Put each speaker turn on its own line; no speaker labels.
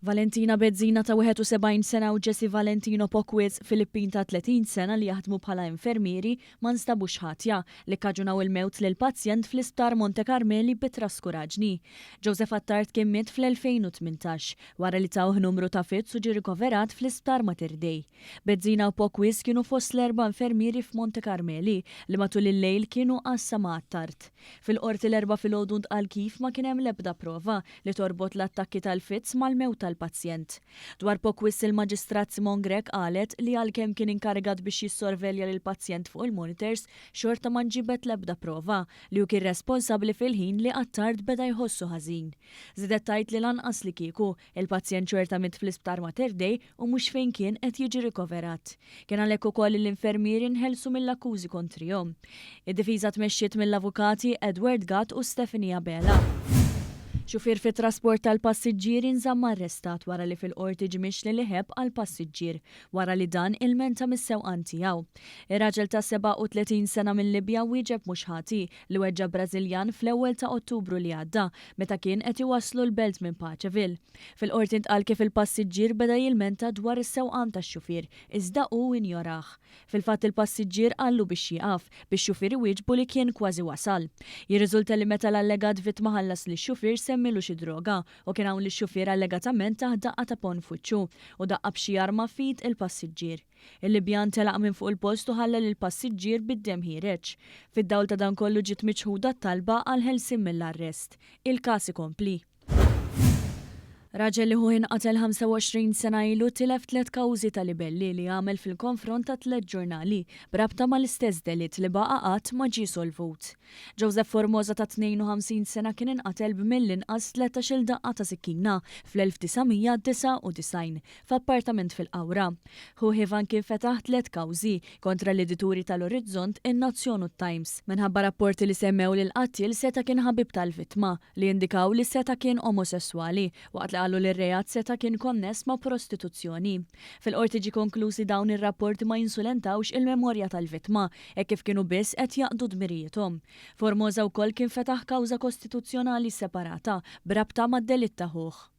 Valentina Bezzina ta' 71 sena u Jesse Valentino Pocwiz Filippin ta' 30 sena li jaħdmu bħala infermieri ma nstabux ħatja li kkaġunaw il-mewt lil pazjent fl-isptar Monte Carmeli bit-traskuraġni. Joseph Attard kien miet fl-2018 wara li tawh numru ta' fitz u ġie rikoverat fl-isptar Mater Dei. Bezzina u Pocwiz kienu fost l-4 infermieri f'Monte Carmeli li matul il-lejl kienu qassa ma' Attard. Fil-qorti l-4 filgħodu ntqal kif ma kien hemm l-ebda prova li torbot l-attakki tal-fitz mal-mewt tal-pazjent. Dwar Pocwiz il-Maġistrat Simon Grek qalet li għalkemm kien inkarigat biex jissorvelja lil pazjent fuq il-monitors xorta ma nġibet l-ebda prova li hu kien responsabbli fil-ħin li Attard beda jħossu ħażin. Żidet tgħid li lanqas li kieku il-pazjent xorta miet fl-isptar Mater Dei u mhux fejn kien qed jiġi rikoverat. Kien għalhekk ukoll l-infermieri nħelsu mill-akkużi kontrihom. Id-difiża tmexxiet mill-avukati Edward Gatt u Stephanie Abela. Xufier fit trasport tal-passiġġieri nżamm arrestat wara li fil-qorti ġimix li liħeb għal passiġġier wara li dan il-menta mis-sewqan tiegħu. Ir-raġel ta' 37 sena minn Libja wieġeb mhux ħati li weġġa Brażiljan fl-ewwel ta' Ottubru li għadda meta kien qed iwasslu l-belt minn Paċeville. Fil-qorti ntqal kif il-passiġġier beda jilmenta dwar is-sewqan tax-xufier iżda hu injorah. Fil-fatt il-passiġġier qallu biex jieqaf biex xufier iwieġbu li kien kważi wasal. Jirriżulta li meta l-allegat vittma ħallas li x-xufier semmilu xi droga u kien hawn li x-xufier allegatament taħ daqqa ta' pon fuċċu u daqqa b'xi arma fit il-passiġġier. Il-Libjan telaq minn fuq il-post u ħalla lil passiġġier bid-dem ħireġ. Fid-dawl ta' dan kollu ġiet miċħuda t-talba għal ħelsien mill-arrest. Il-każ ikompli. Raġel li hu inqatel 25 sena ilu tilef 3 kawżi ta' libelli li għamel fil-konfront ta' 3 ġurnali brabta mal-istess delitt li baqa' qatt ma ġie solvut. Joseph Formosa ta' 52 sena kien inqatel b'mill-inqas 13-il daqqa ta' sikkina fl-1999 f'appartament fil-Qawra. Hu Hivan kien fetaħ 3 kawżi kontra l-edituri tal-Orizzont, in-Nazzjon u t-Times minħabba rapporti li semmew li l-qattil seta kien ħabib tal-vittma li indikaw li seta kien omosessuali waqt qalu li r-reat seta kien konness ma' prostituzzjoni. Fil-qorti ġie konklużi dawn ir-rapporti ma jinsulentawx il-memorja tal-vittma hekk kif kienu biss qed jaqdu dmirietom. Formosa wkoll kien fetaħ kawża kostituzzjonali separata brabta mad-delitt ta' ħuħ.